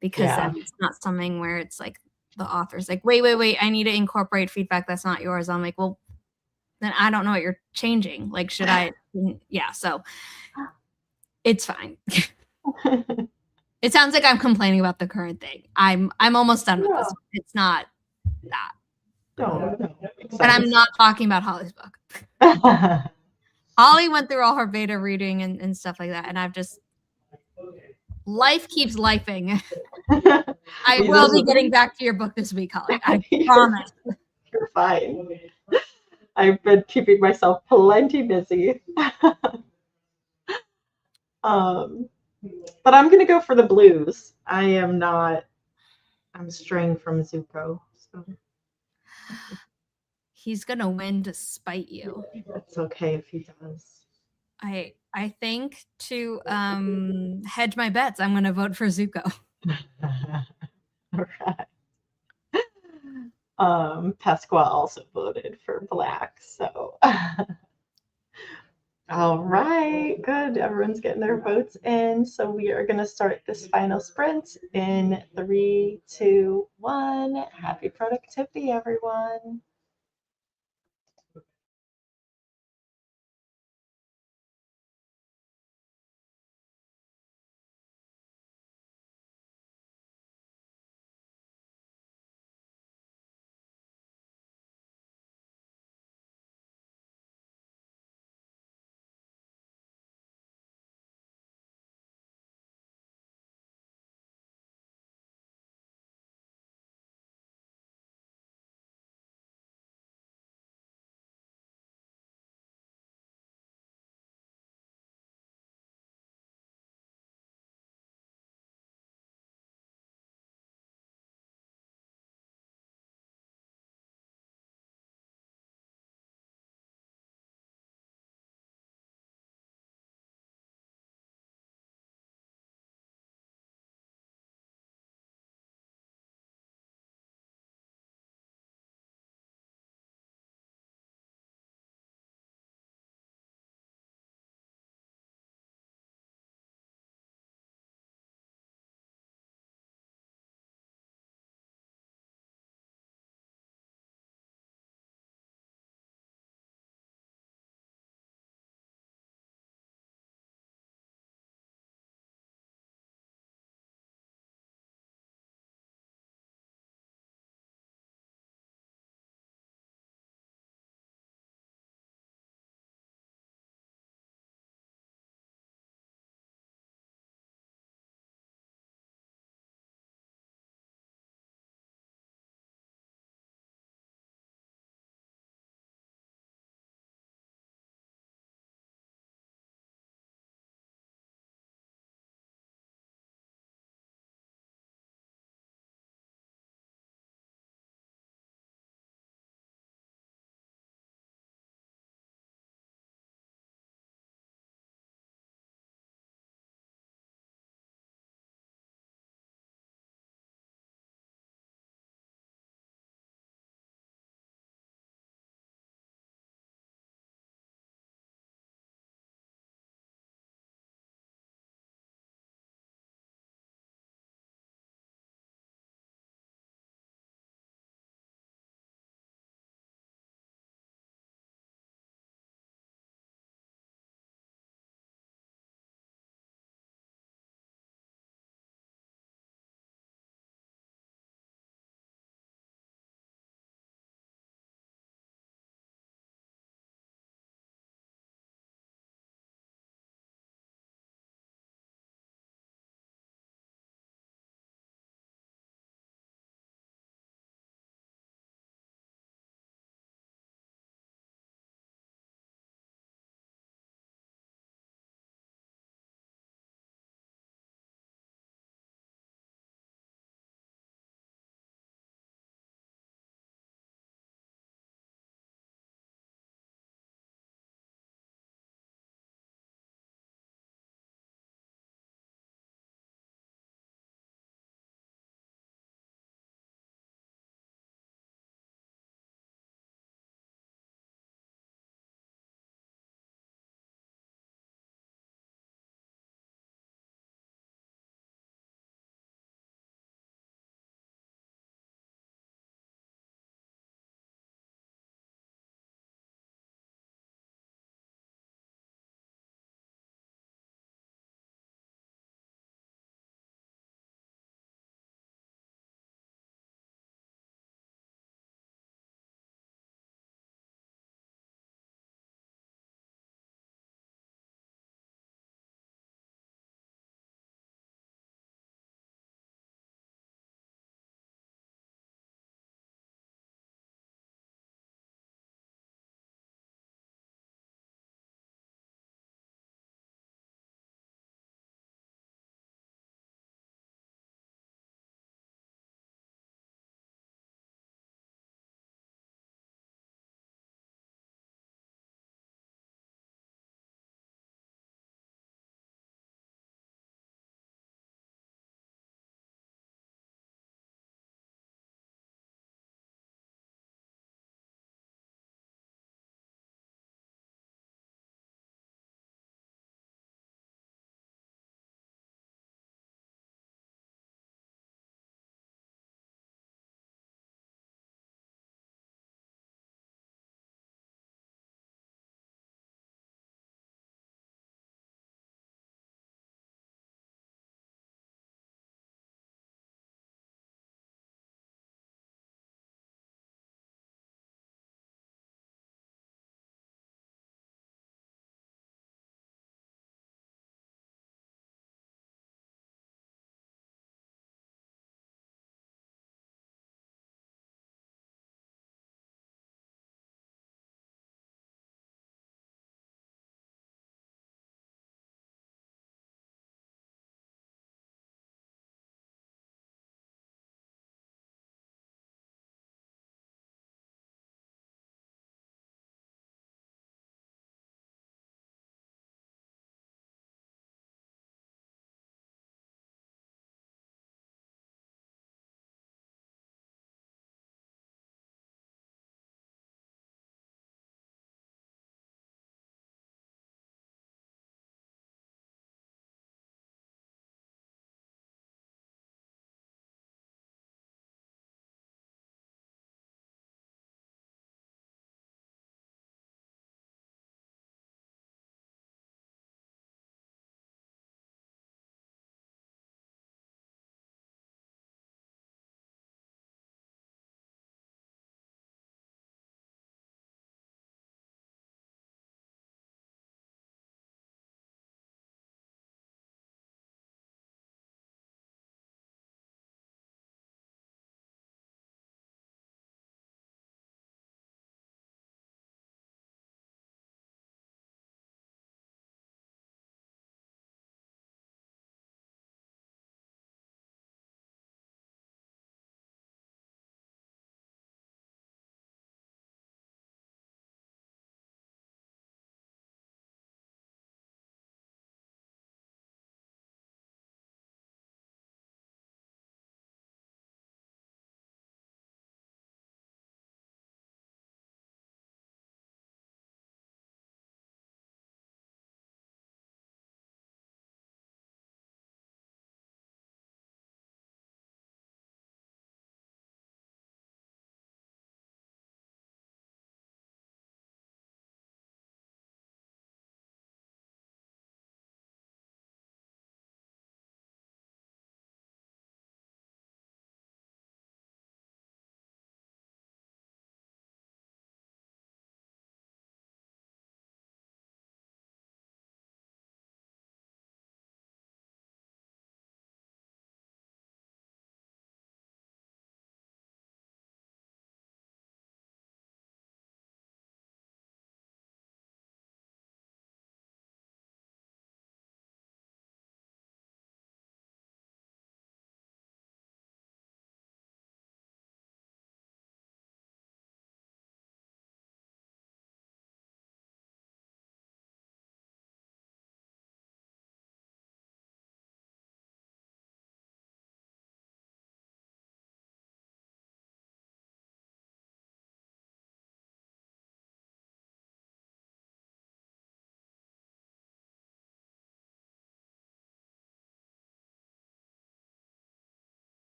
because then it's not something where it's like the author's like, wait, I need to incorporate feedback that's not yours. I'm like, well, then I don't know what you're changing. Like, should I? Yeah, so it's fine. It sounds like I'm complaining about the current thing. I'm almost done with this. It's not that. No. And I'm not talking about Holly's book. Holly went through all her beta reading and stuff like that, and I've just life keeps lifing. I will be getting back to your book this week, Holly. I promise. You're fine. I've been keeping myself plenty busy. But I'm gonna go for the blues. I'm straying from Zuko. So. He's gonna win to spite you. It's okay if he does. I think to hedge my bets, I'm gonna vote for Zuko. All right. Pasqua also voted for black, so all right, good. Everyone's getting their votes in. So we are going to start this final sprint in 3, 2, 1. Happy productivity, everyone.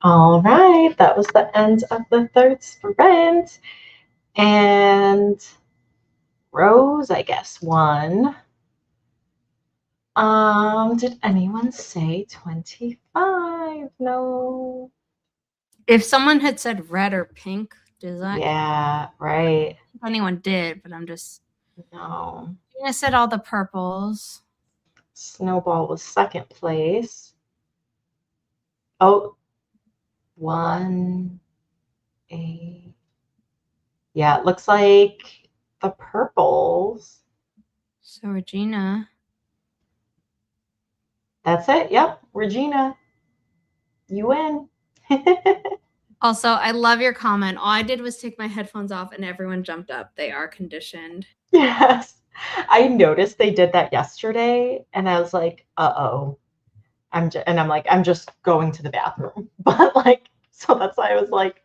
All right, that was the end of the third sprint. And Rose, I guess, won. Did anyone say 25? No. If someone had said red or pink, does that? Yeah, right. If anyone did, but I'm just. No. I said all the purples. Snowball was second place. Oh, 1, 8. Yeah, it looks like the purples. So Regina. That's it. Yep, Regina. You win. Also, I love your comment. All I did was take my headphones off and everyone jumped up. They are conditioned. Yes. I noticed they did that yesterday and I was like, uh-oh. I'm just going to the bathroom. But like, so that's why I was like,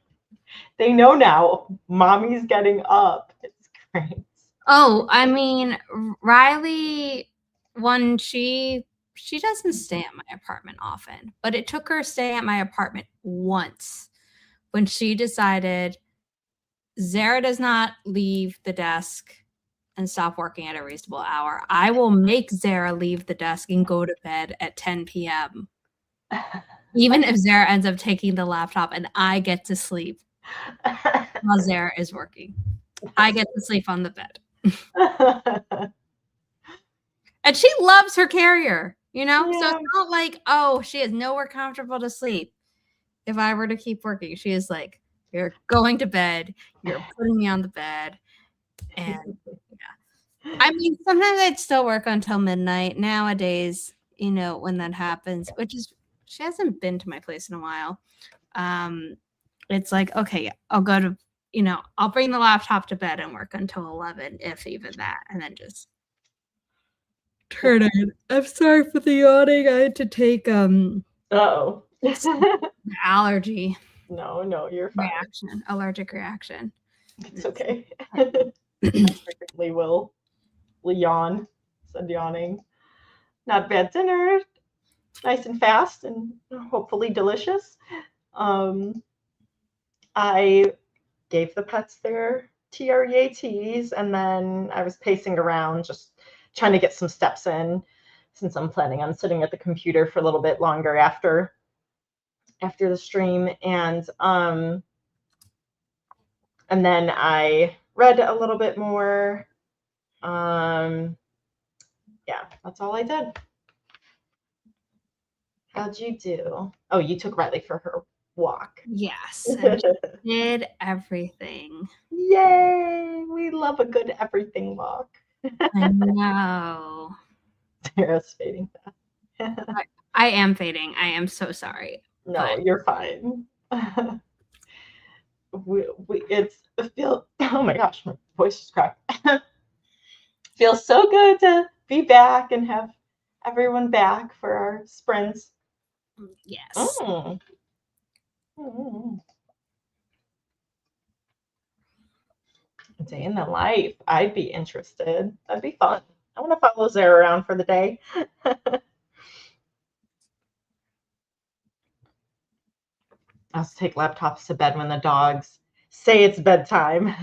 they know now mommy's getting up. It's great. Oh, I mean, Riley, when she doesn't stay at my apartment often, but it took her staying at my apartment once when she decided Zara does not leave the desk and stop working at a reasonable hour. I will make Zara leave the desk and go to bed at 10 p.m. Even if Zara ends up taking the laptop and I get to sleep while Zara is working. I get to sleep on the bed. And she loves her carrier, you know? Yeah. So it's not like, oh, she is nowhere comfortable to sleep. If I were to keep working, she is like, you're going to bed, you're putting me on the bed. And yeah. I mean, sometimes I'd still work until midnight. Nowadays, you know, when that happens, which is, she hasn't been to my place in a while. It's like, okay, I'll go to, you know, I'll bring the laptop to bed and work until 11, if even that, and then just turn it. I'm sorry for the yawning. I had to take Uh-oh. allergy. No, you're fine. Allergic reaction. It's okay. I frequently will yawn. Said yawning. Not bad dinner. Nice and fast and hopefully delicious. I gave the pets their TREATs and then I was pacing around just trying to get some steps in since I'm planning on sitting at the computer for a little bit longer after the stream. And then I read a little bit more. Yeah, that's all I did. How'd you do? Oh, you took Riley for her walk. Yes, and she did everything. Yay! We love a good everything walk. I know. Sarah's fading fast. I am fading. I am so sorry. No, you're fine. Oh my gosh, my voice is cracked. Feels so good to be back and have everyone back for our sprints. Yes. A day in the life. I'd be interested. That'd be fun. I want to follow Zara around for the day. I'll take laptops to bed when the dogs say it's bedtime.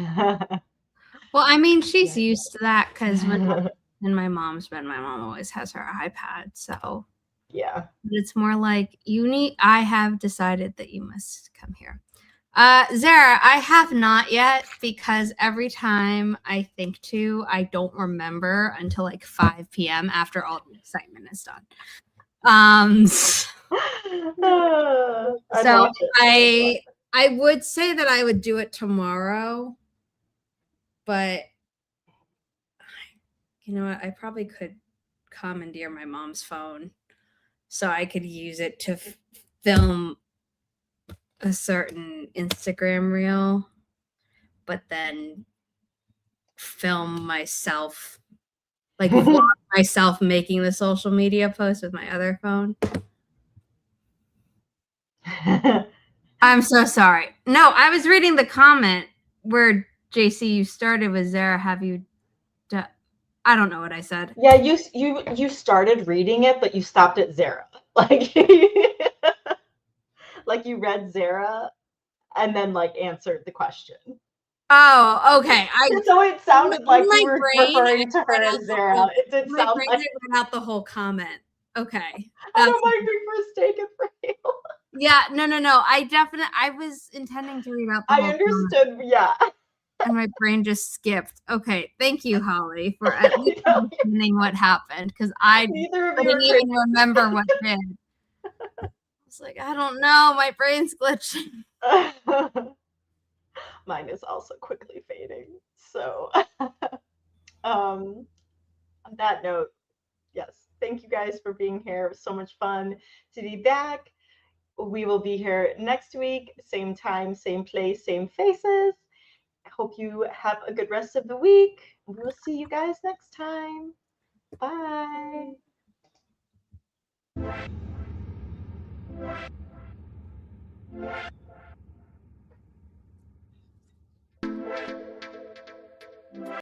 Well, I mean, she's used to that because when in my mom's bed, my mom always has her iPad. So yeah, but it's more like I have decided that you must come here. Zara, I have not yet because every time I think to, I don't remember until like 5 p.m. after all the excitement is done. So I would say that I would do it tomorrow, but you know what? I probably could commandeer my mom's phone so I could use it to film a certain Instagram reel, but then film myself, like vlog myself making the social media post with my other phone. I'm so sorry. No, I was reading the comment where JC, you started with Zara. Have you done? I don't know what I said. Yeah, you started reading it, but you stopped at Zara. Like like you read Zara and then like answered the question. Oh, okay. So it sounded like you were referring to her as Zara. It did sound like I read out the whole comment. Okay. I don't mind being mistaken for you. Yeah, no. I was intending to read out the whole understood, comment. Yeah. And my brain just skipped. Okay, thank you, Holly, for at least understanding what happened, because I didn't even remember what did. I was like, I don't know, my brain's glitching. Mine is also quickly fading. So, on that note, yes, thank you guys for being here. It was so much fun to be back. We will be here next week, same time, same place, same faces. I hope you have a good rest of the week. We'll see you guys next time. Bye.